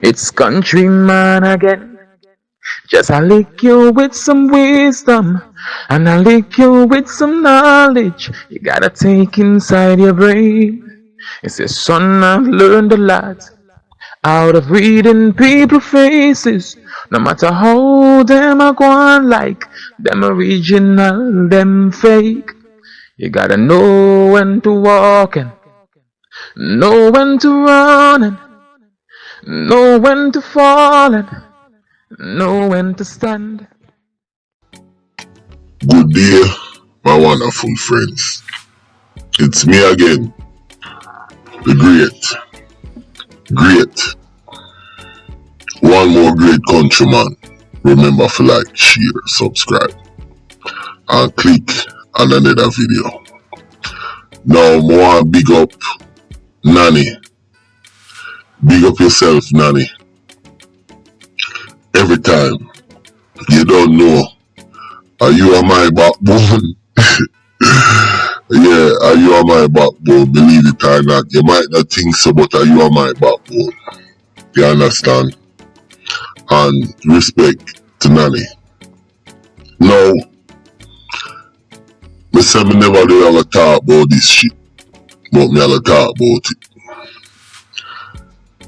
It's countryman again. Just I lick you with some wisdom, and I lick you with some knowledge. You gotta take inside your brain. It says, son, I've learned a lot out of reading people faces. No matter how them a go on like them original, them fake. You gotta know when to walk and know when to run and know when to fall and know when to stand. Good day, my wonderful friends. It's me again, the great, one more great countryman. Remember to like, share, subscribe, and click on another video. Now, more big up Nanny. Big up yourself, Nanny. Every time you don't know, are you on my backbone? Yeah, are you on my backbone? Believe it or not. You might not think so, but are you on my backbone? You understand? And respect to Nanny. Now, me say me never do ever talk about this shit, but me ever talk about it.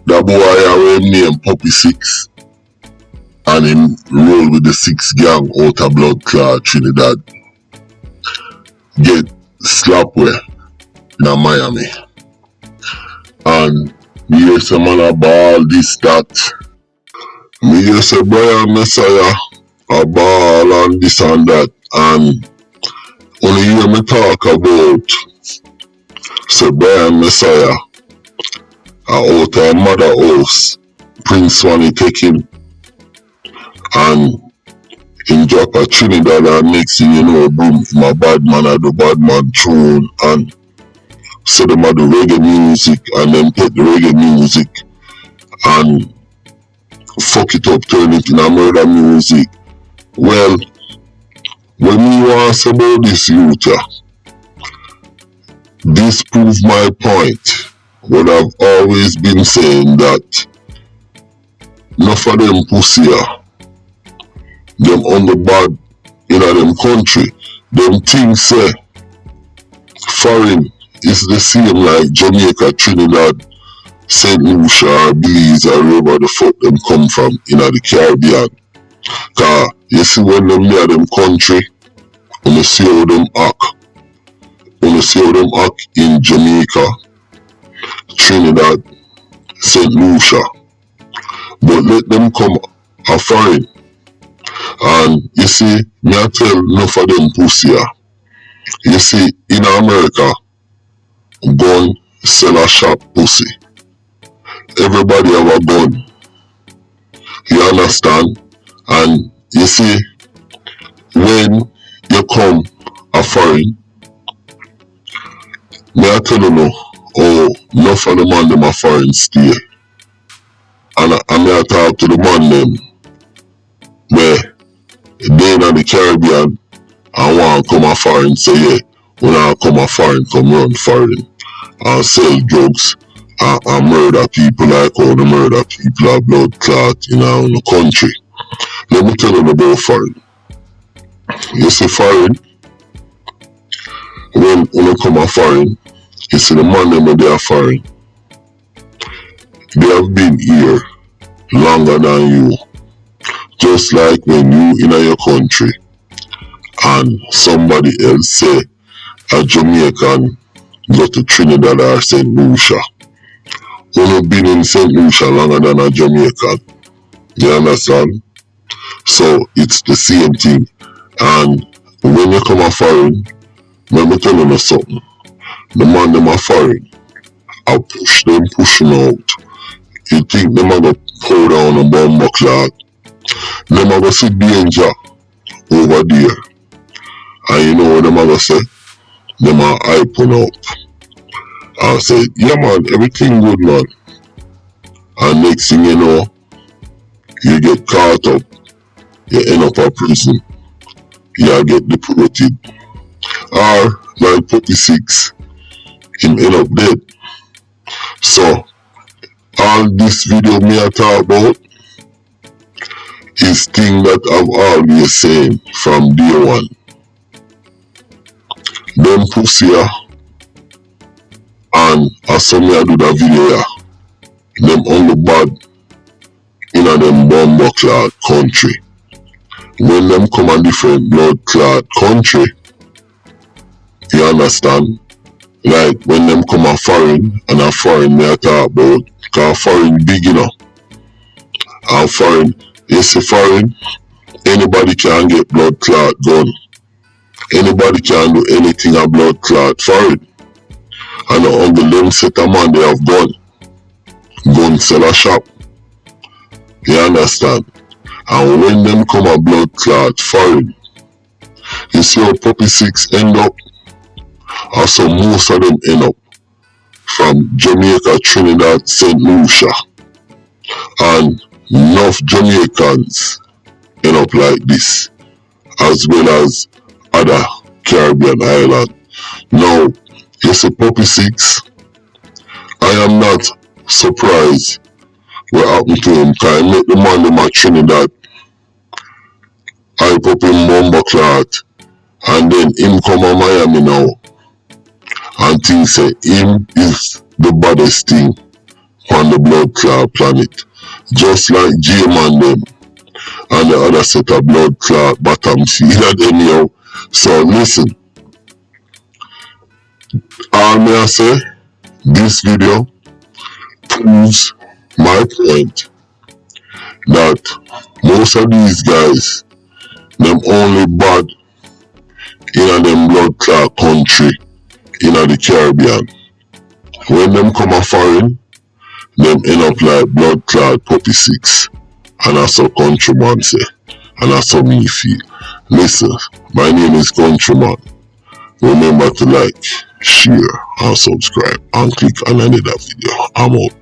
That boy I him name Puppy 6, and him roll with the 6 gang out of blood clot Trinidad. Get slapped where in Miami. And me hear some man a ball this that. Me hear say Brian Messiah a ball and this and that, and only hear me talk about say Brian Messiah out of mother house. Prince Swanee take him and him drop a Trinidad, and next thing you know, boom, him a bad man at the bad man throne, and so them a do reggae music, and then take the reggae music and fuck it up, turn it in a murder music. Well, when you ask about this youth, this proves my point. What I've always been saying, that enough of them pussy, them on the bad in them country, them things say foreign is the same like Jamaica, Trinidad, St. Lucia, or Belize, or wherever the fuck them come from in the Caribbean. Cause you see when them near them country, when you see how them act, in Jamaica, Trinidad, St. Lucia, but let them come a foreign. And you see, me I tell enough of them pussy. You see, in America, gun sell a shop pussy. Everybody have a gun. You understand? And you see, when you come a foreign, me I tell you no, oh, enough of the man them a foreign stay. And me I talk to the man them where they in the Caribbean and want come a foreign, say yeah, when I come a foreign, come run foreign and sell drugs and murder people like how the murder people are blood clot in the country. Let me tell you about foreign. You see foreign, when you come a foreign, you see the man them they are foreign. They have been here longer than you. Just like when you in your country and somebody else say a Jamaican go to Trinidad or St. Lucia. You been in St. Lucia longer than a Jamaican. You understand? So it's the same thing. And when you come a foreign, let me tell you something. The man them a foreign, I push them pushing out. You think them a go pour down a bomb clock. Them a go see danger over there. And you know what them a go say? Them a hype on up. And say, yeah man, everything good man. And next thing you know, you get caught up. You end up in prison. You get deported. Or like Puppy 6, him end up dead. So All this video me a talk about is thing that I've always saying from day one. Them pussy and as some me a do the video them only bad in a them bomber clad country. When them come a different blood clad country, you understand? Like when them come a foreign, and a foreign me a talk about, cause foreign big and foreign, you see foreign, anybody can get blood clot gun. Anybody can do anything a blood clot foreign. And on the them set a man they have gun. Gun sell a shop. You understand? And when them come a blood clot foreign, you see how Puppy 6 end up? Also most of them end up from Jamaica, Trinidad, St. Lucia. And enough Jamaicans end up like this, as well as other Caribbean islands. Now, you see Puppy 6, I am not surprised what happened to him, because I met the man in my Trinidad, I pop him bomber clot, and then him come to Miami now, and things say him is the baddest thing on the blood clot planet. Just like J-Man them, and the other set of blood clot bottom feeder anyhow. So listen, all me I say, this video proves my point that most of these guys, them only bad in a them blood clot country in the Caribbean. When them come a foreign, them end up like blood clot Puppy 6. And that's how countryman say. And that's how me feel. Listen, my name is Countryman. Remember to like, share, and subscribe, and click on another video. I'm out.